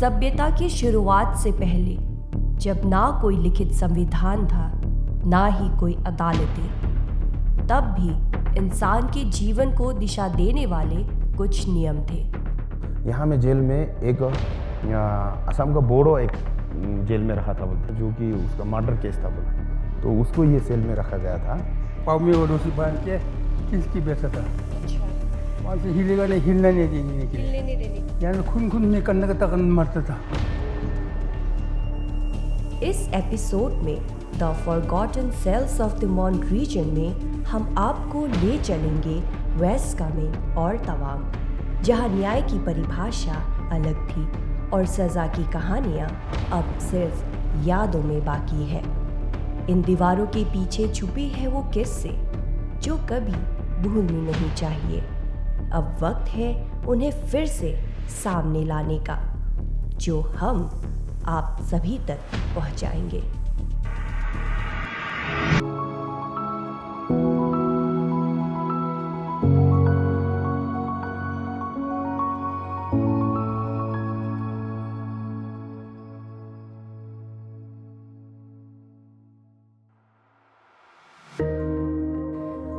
सभ्यता की शुरुआत से पहले, जब ना कोई लिखित संविधान था, ना ही कोई अदालतें, तब भी इंसान के जीवन को दिशा देने वाले कुछ नियम थे। यहाँ में जेल में एक असम का बोडो एक जेल में रखा था बोलते, जो कि उसका मर्डर केस था बोला, तो उसको ये सेल में रखा गया था। पाँव में वो रस्सी बांध के खींच के बैठा था। वहाँ से हिलेगा नहीं, हिलने नहीं देने के लिए। यहाँ खून निकलने तक मरता था। इस एपिसोड में the forgotten sales of the Mon region में हम आपको ले चलेंगे वेस्ट कामेंग और तवांग, जहां न्याय की परिभाषा अलग थी और सजा की कहानियां अब सिर्फ यादों में बाकी है। इन दीवारों के पीछे छुपी है वो किस्से जो कभी भूलनी नहीं चाहिए। अब वक्त है उन्हें फिर से सामने लाने का, जो हम आप सभी तक पहुंचाएंगे।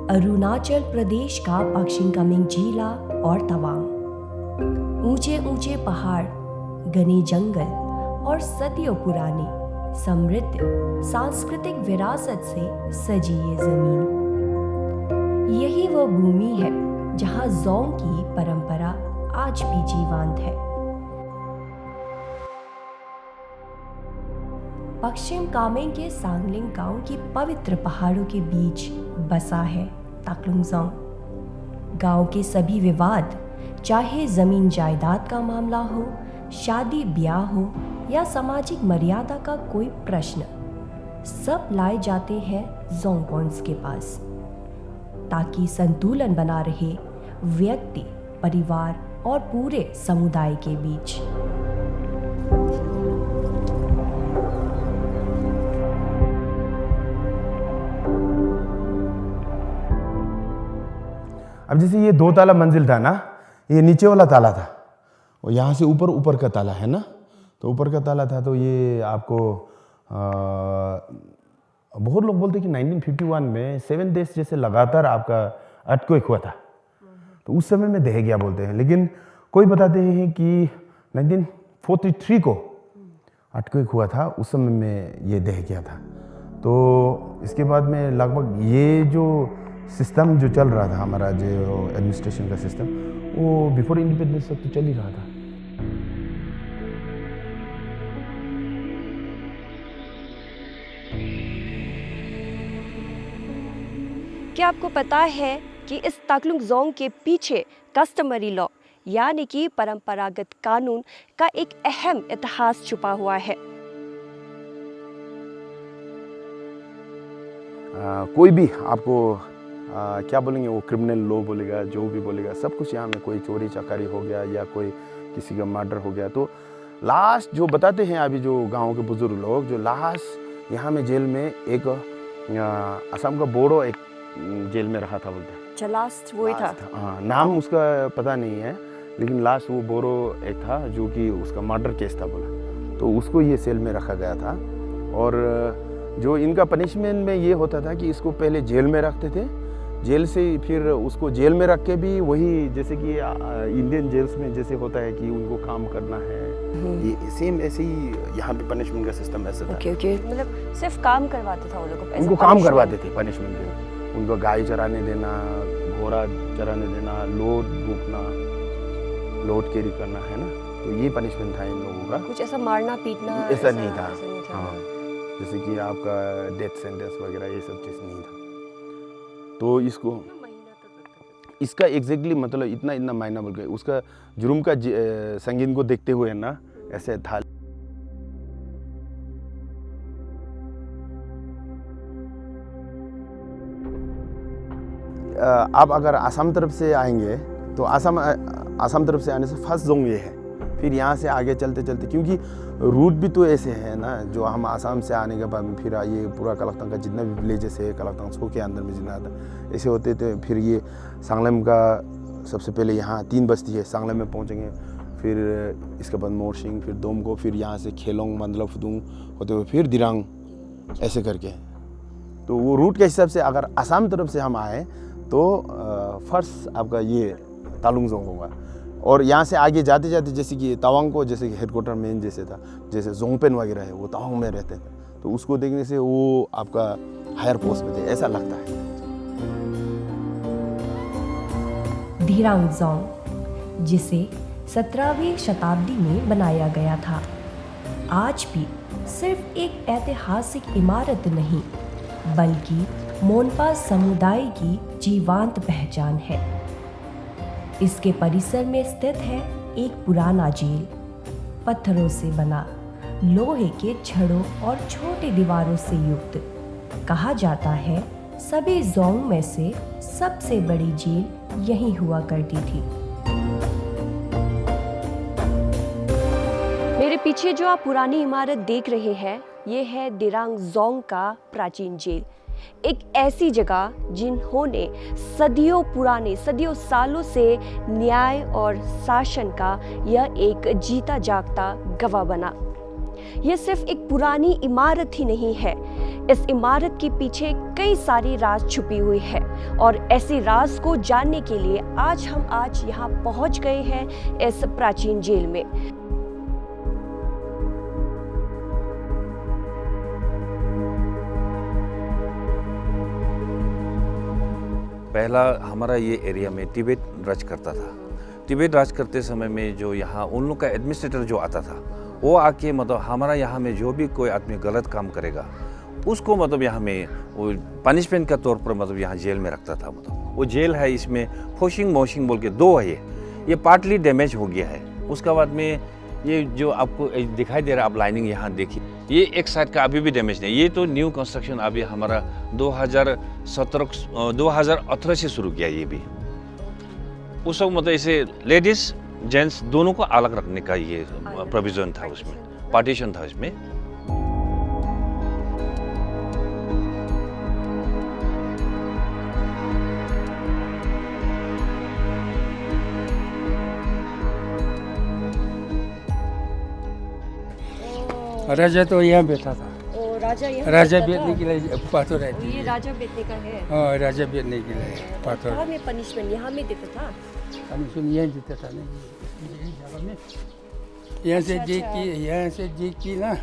अरुणाचल प्रदेश का पश्चिम कामेंग जिला और तवांग, ऊंचे ऊंचे पहाड़, घने जंगल और सदियों पुरानी समृद्ध सांस्कृतिक विरासत से सजी ये जमीन, यही वो भूमि है जहां जोंग की परंपरा आज भी जीवंत है। पश्चिम कामेंग के सांगलिंग गांव की पवित्र पहाड़ों के बीच बसा है ताक्लुंग जोंग। गांव के सभी विवाद, चाहे जमीन जायदाद का मामला हो, शादी ब्याह हो या सामाजिक मर्यादा का कोई प्रश्न, सब लाए जाते हैं जोंग पॉइंट्स के पास, ताकि संतुलन बना रहे व्यक्ति, परिवार और पूरे समुदाय के बीच। अब जैसे ये 2 ताला मंजिल था ना, ये नीचे वाला ताला था और यहाँ से ऊपर का ताला है ना, तो ऊपर का ताला था। तो ये आपको बहुत लोग बोलते हैं कि 1951 में 7 days जैसे लगातार आपका अर्थक्वेक हुआ था, तो उस समय में दह गया बोलते हैं। लेकिन कोई बताते हैं कि 1943 को अर्थक्वेक हुआ था, उस समय में ये दह गया था। तो इसके बाद में लगभग ये जो सिस्टम जो चल रहा था, हमारा जो एडमिनिस्ट्रेशन का सिस्टम, वो बिफोर इंडिपेंडेंस तक तो चल ही रहा था। क्या आपको पता है कि इस ताक्लुंग जोंग के पीछे कस्टमरी लॉ यानी कि परंपरागत कानून का एक अहम इतिहास छुपा हुआ है। कोई भी आपको क्या बोलेंगे, वो क्रिमिनल लॉ बोलेगा, जो भी बोलेगा, सब कुछ यहाँ में, कोई चोरी चकारी हो गया या कोई किसी का मर्डर हो गया, तो लास्ट जो बताते हैं अभी जो गांव के बुजुर्ग लोग, जो लास्ट यहाँ में जेल में एक असम का बोडो एक जेल में रखा था बोलते हैं। लास्ट वही था। हाँ, नाम उसका पता नहीं है, लेकिन लास्ट वो बोरो एक था जो कि उसका मर्डर केस था बोला, तो उसको ये सेल में रखा गया था। और जो इनका पनिशमेंट में ये होता था कि इसको पहले जेल में रखते थे, जेल से फिर उसको जेल में रख के भी वही, जैसे कि इंडियन जेल्स में जैसे होता है कि उनको काम करना है, ये सेम ऐसे ही यहाँ पे पनिशमेंट का सिस्टम ऐसा था। ओके, मतलब सिर्फ काम करवाते था वो लोगों को, उनको काम करवाते थे पनिशमेंट में, उनको गाय चराने देना, घोड़ा चराने देना, लोड बुकना, लोड कैरी करना, है ना, तो ये पनिशमेंट था इन लोगों का। कुछ ऐसा मारना पीटना ऐसा नहीं था। हाँ, जैसे कि आपका डेथ सेंटेंस वगैरह ये सब चीज़ नहीं था। तो इसका एग्जैक्टली मतलब इतना मायना बोल के उसका जुर्म का संगीन को देखते हुए ना ऐसे था। आप अगर आसाम तरफ से आएंगे तो आसाम तरफ से आने से फर्स्ट जोंग ये है, फिर यहाँ से आगे चलते चलते, क्योंकि रूट भी तो ऐसे है ना, जो हम आसाम से आने के बाद में फिर ये पूरा कलाकतंग का जितना भी विलेजेस है, कलाकतंग सो के अंदर में जितना था ऐसे होते थे। फिर ये सांगलम का सबसे पहले यहाँ 3 बस्ती है, सांगलम में पहुँचेंगे, फिर इसके बाद मोरशिंग, फिर दोमको, फिर यहाँ से खेलोंग, मंदला फुदुंग होते हुए फिर दिरांग, ऐसे करके। तो वो रूट के हिसाब से अगर असम तरफ से हम आए तो फर्स्ट आपका ये तालुंगजोंग होगा, और यहाँ से आगे जाते जाते जैसे कि तवांग को, जैसे कि हेडक्वार्टर मेन जैसे था, जैसे जोंगपेन वगैरह है वो तवांग में रहते थे, तो उसको देखने से वो आपका हायर पोस्ट में थे ऐसा लगता है। दिरांगजोंग, जिसे 17वीं शताब्दी में बनाया गया था, आज भी सिर्फ एक ऐतिहासिक इमारत नहीं बल्कि मोनपा समुदाय की जीवंत पहचान है। इसके परिसर में स्थित है एक पुराना जेल, पत्थरों से बना, लोहे के छड़ों और छोटी दीवारों से युक्त। कहा जाता है सभी जोंग में से सबसे बड़ी जेल यहीं हुआ करती थी। मेरे पीछे जो आप पुरानी इमारत देख रहे हैं, ये है दिरांगजोंग का प्राचीन जेल। एक ऐसी जगह जिन्होंने सदियों सालों से न्याय और शासन का यह एक जीता जागता गवाह बना। यह सिर्फ एक पुरानी इमारत ही नहीं है, इस इमारत के पीछे कई सारी राज छुपी हुई है, और ऐसे राज को जानने के लिए आज हम यहाँ पहुंच गए हैं इस प्राचीन जेल में। पहला हमारा ये एरिया में तिब्बत राज करता था। तिब्बत राज करते समय में जो यहाँ उन लोग का एडमिनिस्ट्रेटर जो आता था, वो आके मतलब हमारा यहाँ में जो भी कोई आदमी गलत काम करेगा उसको मतलब यहाँ में वो पनिशमेंट का तौर पर मतलब यहाँ जेल में रखता था। मतलब वो जेल है, इसमें फोशिंग मोशिंग बोल के दो है, ये पार्टली डैमेज हो गया है। उसके बाद में ये जो आपको दिखाई दे रहा है, आप लाइनिंग यहाँ देखिए, ये एक साइड का अभी भी डैमेज नहीं। ये तो न्यू कंस्ट्रक्शन अभी हमारा 2018 से शुरू किया। ये भी उस वक्त मतलब इसे लेडीज जेंट्स दोनों को अलग रखने का ये प्रोविजन था, उसमें पार्टीशन था इसमें। राजा तो यहाँ बैठा था। ओ, राजा यहाँ राजा बैठता बैठने था? के लिए पाथर रहती ये है। राजा बैठने का है। हाँ, राजा बैठने के लिए पाथर। कहाँ में पनिशमेंट यहाँ में देता था? पनिशमेंट यहाँ देता था ना, यही जगह में। यहाँ से जे की ना,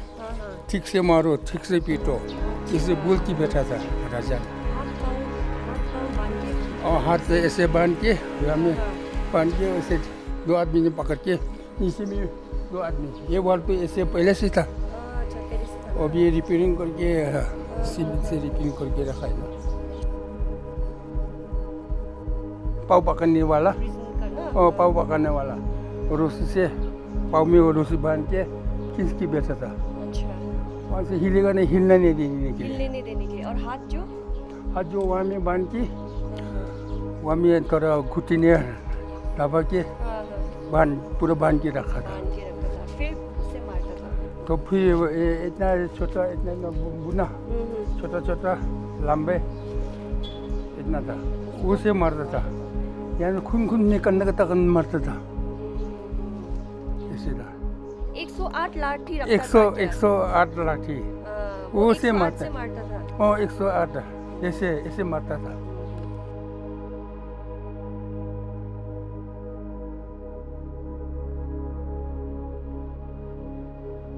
ठीक से मारो, ठीक से पीटो, इसे बोल के बैठा था राजा। और हाथ से ऐसे बांध के, यहाँ में बांध के ऐसे दो आदमी ने पकड़ के, नीचे में दो आदमी, ये वॉल पे ऐसे पहले से था, और ये रिपेयरिंग करके सीमेंट से रिपेयरिंग करके रखा है ना। पाव पकड़ने वाला, और पाव पकड़ने वाला, और रस्सी से पाव में वो रस्सी बांध के खींच के बैठा था। वहाँ से हिलेगा नहीं, हिलना नहीं देने के लिए। और हाथ जो वहाँ में बांध के, वहाँ में थोड़ा घुटी ने दबा के पूरा बांध के रखा था। फिर उसे मारता था। तो फिर इतना छोटा, इतना बुना, छोटा लंबे इतना था, उसे मारता था। यानी खून निकलने तक मारता था। ऐसे था। 108 लाठी रखता था। 108 लाठी उसे मारता था। 108 ऐसे मारता था।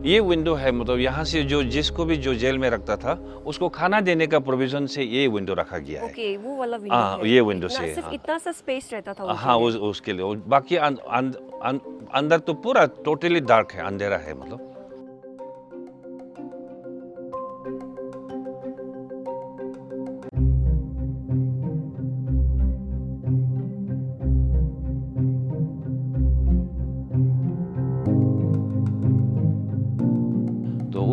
ये विंडो है, मतलब यहाँ से जो जिसको भी जो जेल में रखता था उसको खाना देने का प्रोविजन से ये विंडो रखा गया है। ओके, वो वाला विंडो हाँ, है। ये विंडो से सिर्फ इतना सा स्पेस रहता था हाँ, उसके लिए। बाकी अंदर तो पूरा टोटली डार्क है, अंधेरा है मतलब।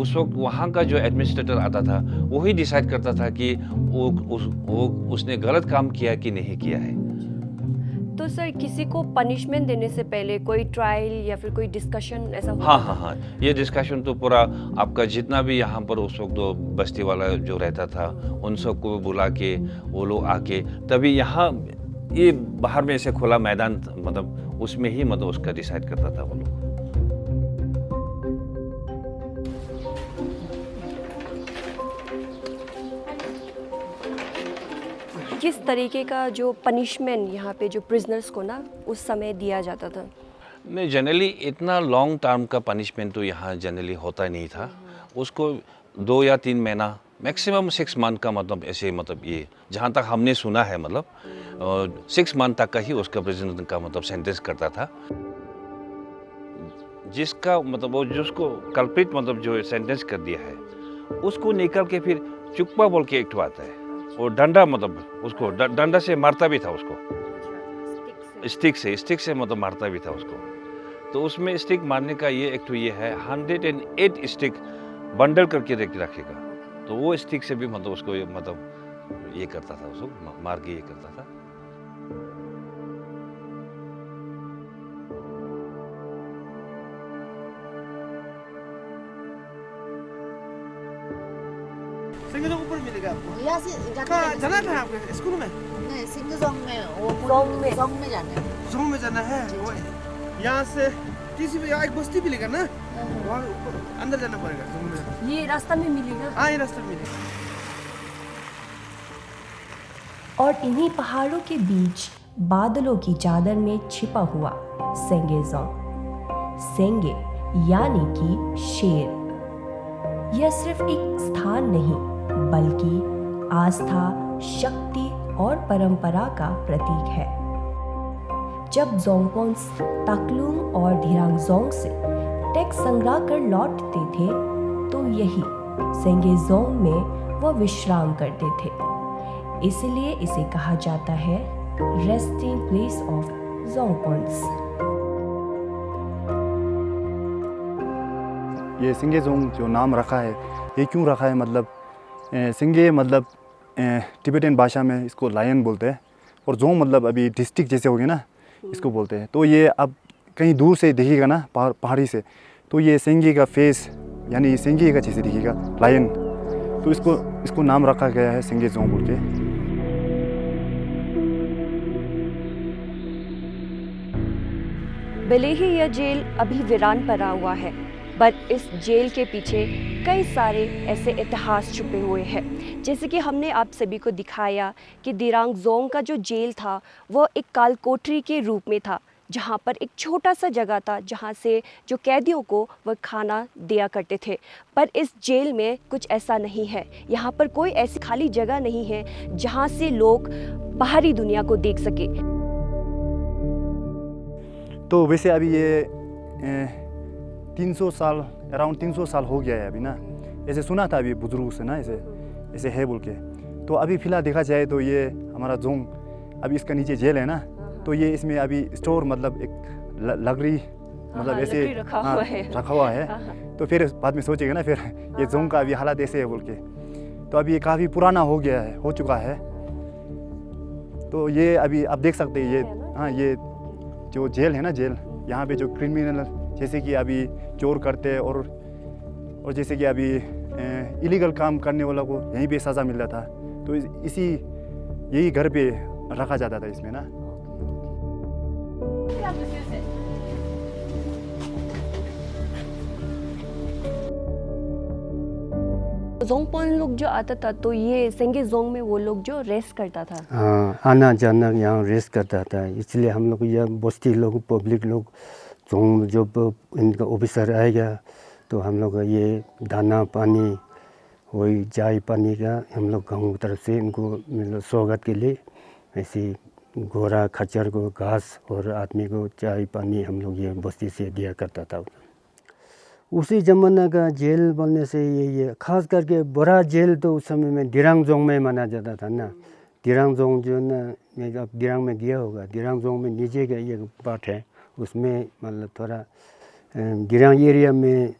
उस वक्त वहाँ का जो एडमिनिस्ट्रेटर आता था वही डिसाइड करता था कि उसने गलत काम किया कि नहीं किया है। तो सर, किसी को पनिशमेंट देने से पहले कोई ट्रायल या फिर कोई डिस्कशन ऐसा होता था? हाँ, ये डिस्कशन तो पूरा आपका जितना भी यहाँ पर उस वक्त जो बस्ती वाला जो रहता था उन सबको बुला के वो लोग आके, तभी यहाँ ये बाहर में ऐसे खुला मैदान मतलब उसमें ही मतलब उसका डिसाइड करता था वो लोग। किस तरीके का जो पनिशमेंट यहाँ पे जो प्रिजनर्स को ना उस समय दिया जाता था? नहीं, जनरली इतना लॉन्ग टर्म का पनिशमेंट तो यहाँ जनरली होता नहीं था। उसको 2 या 3 महीना, मैक्सिमम 6 मंथ का मतलब ऐसे मतलब ये जहाँ तक हमने सुना है मतलब 6 मंथ तक का ही उसका प्रिजन का मतलब सेंटेंस करता था। जिसका मतलब वो जिसको कल्प्रिट मतलब जो सेंटेंस कर दिया है उसको निकल के फिर चुप्पा बोल के एक आता है, वो डंडा मतलब उसको डंडा से मारता भी था उसको, स्टिक से मतलब मारता भी था उसको। तो उसमें स्टिक मारने का ये एक तो ये है 108 स्टिक बंडल करके रखेगा, तो वो स्टिक से भी मतलब उसको मतलब ये करता था, उसको मार के ये करता था। सिंगजोंग ऊपर मिलेगा आपको। यहाँ से जाना कहाँ है? जाना कहाँ आपके स्कूल में? नहीं, सिंगजोंग में वो जोंग में जाना है। जोंग में जाना है। वो यहाँ से टीसी पे एक बस्ती मिलेगा ना, वहाँ ऊपर अंदर जाना पड़ेगा जोंग में। ये रास्ता में मिलेगा? हाँ, ये रास्ता मिलेगा। और इन्हीं पहाड़ों के बीच बादलों की चादर में छिपा हुआ सेंगे जोंग, सेंगे यानी कि शेर। यह सिर्फ एक स्थान नहीं बल्कि आस्था, शक्ति और परंपरा का प्रतीक है। जब जोंगपोन्स ताकलुंग और धिरांगजोंग से टेक्स्ट संग्रह कर लौटते थे तो यही सेंगे जोंग में वह विश्राम करते थे। इसलिए इसे कहा जाता है रेस्टिंग प्लेस ऑफ जोंगपोन्स। ये सिंगे जोंग जो नाम रखा है, ये क्यों रखा है मतलब सिंगे मतलब तिब्बतन भाषा में इसको लायन बोलते हैं, और जोंग मतलब अभी डिस्ट्रिक्ट जैसे हो गए ना, इसको बोलते हैं। तो ये अब कहीं दूर से दिखेगा ना पहाड़ी से, तो ये सिंगे का फेस यानी सिंगे का जैसे दिखेगा लायन, तो इसको नाम रखा गया है सिंगे जोंग बोल के। भले ही यह जेल अभी वीरान पड़ा हुआ है, बट इस जेल के पीछे कई सारे ऐसे इतिहास छुपे हुए हैं। जैसे कि हमने आप सभी को दिखाया कि दिरांगजोंग का जो जेल था वह एक कालकोठरी के रूप में था, जहाँ पर एक छोटा सा जगह था जहाँ से जो कैदियों को वह खाना दिया करते थे। पर इस जेल में कुछ ऐसा नहीं है, यहाँ पर कोई ऐसी खाली जगह नहीं है जहाँ से लोग बाहरी दुनिया को देख सके। तो वैसे अभी ये 300 साल अराउंड 300 साल हो गया है अभी ना, ऐसे सुना था अभी बुजुर्ग से ना, ऐसे है बोल के। तो अभी फ़िलहाल देखा जाए तो ये हमारा जोंग, अभी इसका नीचे जेल है ना, तो ये इसमें अभी स्टोर मतलब एक लकड़ी मतलब ऐसे रखा हुआ है। तो फिर बाद में सोचेगा ना फिर ये जोंग का अभी हालात ऐसे है बोल के। तो अभी ये काफ़ी पुराना हो गया है, हो चुका है। तो ये अभी आप देख सकते हैं ये, हाँ, ये जो जेल है ना, जेल यहाँ पे जो क्रिमिनल जैसे कि अभी चोर करते हैं और जैसे कि अभी इलीगल काम करने वालों को यहीं पे सज़ा मिलता था, तो यही घर पे रखा जाता था इसमें ना। जोंगपोन लोग जो आता था तो ये सेंगे जोंग में वो लोग जो रेस्ट करता था। हाँ, आना जाना यहाँ रेस्ट करता था। इसलिए हम लोग यह बस्ती लोग, पब्लिक लोग, जोंग जब इनका ऑफिसर आएगा तो हम लोग ये दाना पानी, वही चाय पानी का हम लोग गाँव की तरफ से इनको मतलब स्वागत के लिए ऐसे घोड़ा खच्चर को घास और आदमी को चाय पानी हम लोग ये बस्ती से दिया करता था। उसी ज़माना का जेल बोलने से ये खास करके बड़ा जेल तो उस समय में दिरांगजोंग में माना जाता था ना। दिरांगजोंग जो ना, आप दिरांग में गया होगा, दिरांगजोंग में नीचे का ये पार्ट है, उसमें मतलब थोड़ा दिरांग एरिया में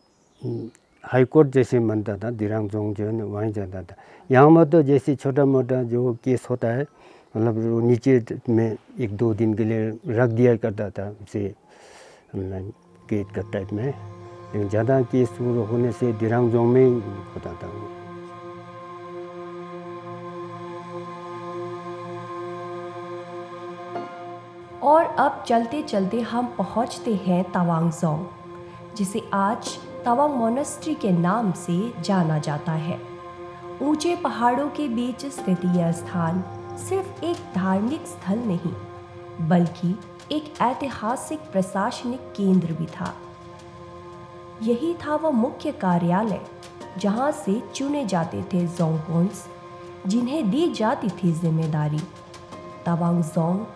हाई कोर्ट जैसे बनता था। दिरांगजोंग जो है ना वहीं जाता था। यहाँ में तो जैसे छोटा मोटा जो केस होता है मतलब नीचे में 1-2 दिन के लिए रख दिया करता था उसे कैद का टाइप में, लेकिन ज़्यादा केस शुरू होने से दिरांगजोंग में ही होता था। और अब चलते चलते हम पहुंचते हैं तवांग जोंग, जिसे आज तवांग मोनेस्ट्री के नाम से जाना जाता है। ऊंचे पहाड़ों के बीच स्थित यह स्थान सिर्फ एक धार्मिक स्थल नहीं, बल्कि एक ऐतिहासिक प्रशासनिक केंद्र भी था। यही था वह मुख्य कार्यालय जहां से चुने जाते थे जोंगपोन्स, जिन्हें दी जाती थी जिम्मेदारी। तवांग जोंग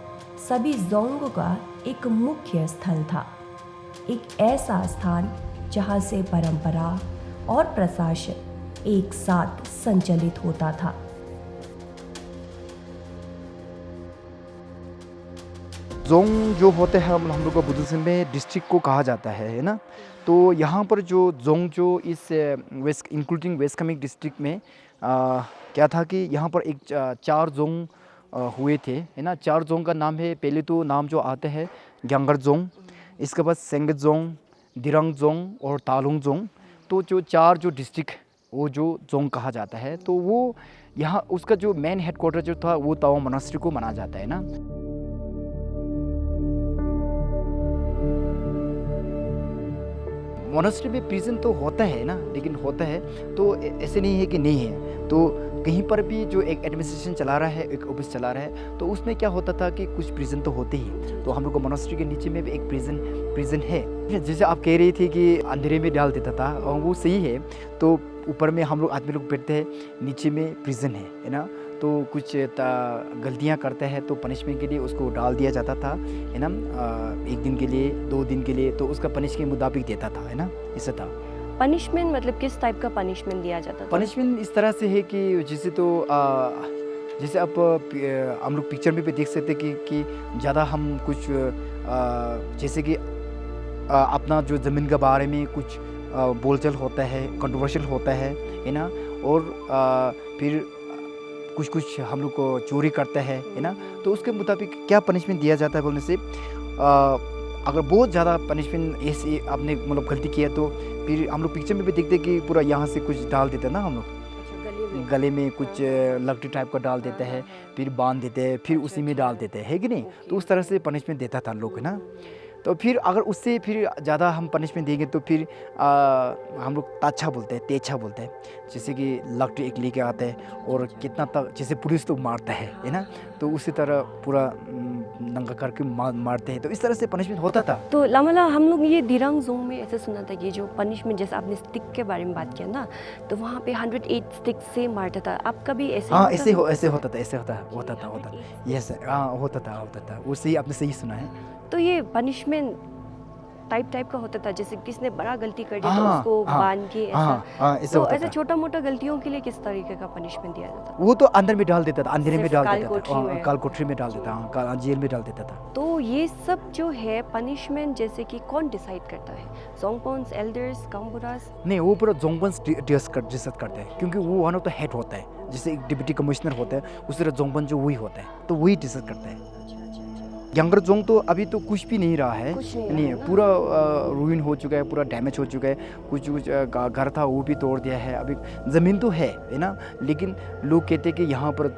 सभी जोंगों का एक मुख्य स्थल था, एक ऐसा स्थान जहां से परंपरा और प्रशासन एक साथ संचालित होता था। जोंग जो होते हैं हम लोग को बुद्धिज्म में डिस्ट्रिक्ट को कहा जाता है ना। तो यहाँ पर जो जोंग जो इस west including west Kameng district में क्या था कि यहाँ पर एक 4 जोंग हुए थे, है ना। 4 जोंग का नाम है, पहले तो नाम जो आते हैं ग्यांगर जोंग, इसके बाद सेंगत जोंग, दिरांग जोंग और तालुंग जोंग। तो जो 4 जो डिस्ट्रिक्ट वो जो जोंग कहा जाता है, तो वो यहाँ उसका जो मेन हेडक्वार्टर जो था वो तवांग मोनास्ट्री को माना जाता है ना। मोनास्ट्री में प्रिजन तो होता है ना, लेकिन होता है तो ऐसे नहीं है कि नहीं है। तो कहीं पर भी जो एक एडमिनिस्ट्रेशन चला रहा है, एक ऑफिस चला रहा है, तो उसमें क्या होता था कि कुछ प्रिजन तो होते ही। तो हम लोग को मोनास्ट्री के नीचे में भी एक प्रिजन है। जैसे आप कह रही थी कि अंधेरे में डाल देता था, और वो सही है। तो ऊपर में हम लोग आदमी लोग बैठते हैं, नीचे में प्रिजन है ना। तो कुछ गलतियाँ करते हैं तो पनिशमेंट के लिए उसको डाल दिया जाता था, है ना। 1 दिन के लिए, 2 दिन के लिए, तो उसका पनिश के मुताबिक देता था, है ना। इससे था पनिशमेंट। मतलब किस टाइप का पनिशमेंट दिया जाता था? पनिशमेंट इस तरह से है कि जैसे तो जैसे आप हम लोग पिक्चर में भी देख सकते कि ज़्यादा हम कुछ जैसे कि अपना जो ज़मीन के बारे में कुछ बोलचाल होता है, कंट्रोवर्शियल होता है ना। और फिर कुछ हम लोग को चोरी करते हैं, है ना। तो उसके मुताबिक क्या पनिशमेंट दिया जाता है बोलने से, अगर बहुत ज़्यादा पनिशमेंट ऐसे आपने मतलब गलती किया तो फिर हम लोग पिक्चर में भी देखते कि पूरा यहाँ से कुछ डाल देते हैं ना हम लोग। गले में कुछ लकड़ी टाइप का डाल देते हैं, फिर बांध देते हैं, फिर उसी में डाल देते हैं, है कि नहीं। तो उस तरह से पनिशमेंट देता था लोग, है ना। तो फिर अगर उससे फिर ज़्यादा हम पनिशमेंट देंगे तो फिर हम लोग ताछा बोलते हैं, तेछा बोलते हैं। जैसे कि लकड़ी एक लेके आता है और कितना तक जैसे पुलिस तो मारता है ना। तो उसी तरह पूरा नंगा करके मारते हैं। तो इस तरह से पनिशमेंट होता था। तो लामला हम लोग ये दिरांग जोंग में ऐसे सुना था कि जो पनिशमेंट, जैसे आपने स्टिक के बारे में बात किया ना, तो वहाँ पे 108 स्टिक से मारता था। आपका भी ऐसे? हाँ, ऐसे होता था। यस, हाँ, होता था। वो सही, आपने सही सुना है। तो ये पनिशमेंट टाइप का होता था, जैसे किसने बड़ा गलती कर दिया तो उसको बांध के ऐसा। तो ऐसे छोटा मोटा गलतियों के लिए किस तरीके का पनिशमेंट दिया जाता? वो तो अंदर में डाल देता था, अंधेरे में डाल देता था, काल कोठरी में डाल देता था, जेल में डाल देता था। तो ये सब जो है पनिशमेंट, जैसे कि कौन डिसाइड करता है? जोंगपोन्स, एल्डर्स, कामबुरास? नहीं, वो पूरा जोंगपोन्स डिसाइड करते हैं, क्योंकि वो वन ऑफ द हेड होता है। जैसे एक डिप्टी कमिश्नर होता है, उस तरह जोंगपोन जो वही होता है, तो वही डिसाइड करता है। ग्यांगर जोंग तो अभी तो कुछ भी नहीं रहा है, नहीं है, पूरा रूइन हो चुका है, पूरा डैमेज हो चुका है। कुछ घर था वो भी तोड़ दिया है। अभी ज़मीन तो है ना, लेकिन लोग कहते हैं कि यहाँ पर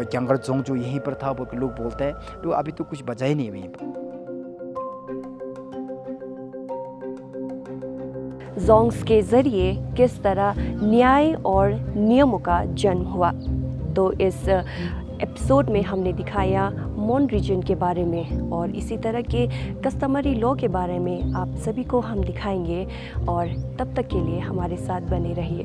ग्यांगर जोंग जो यहीं पर था, लोग बोलते हैं। तो अभी तो कुछ बचा ही नहीं वहीं पर। जोंग्स के ज़रिए किस तरह न्याय और नियमों का जन्म हुआ, तो इस एपिसोड में हमने दिखाया मोन रीजन के बारे में, और इसी तरह के कस्टमरी लॉ के बारे में आप सभी को हम दिखाएंगे। और तब तक के लिए हमारे साथ बने रहिए।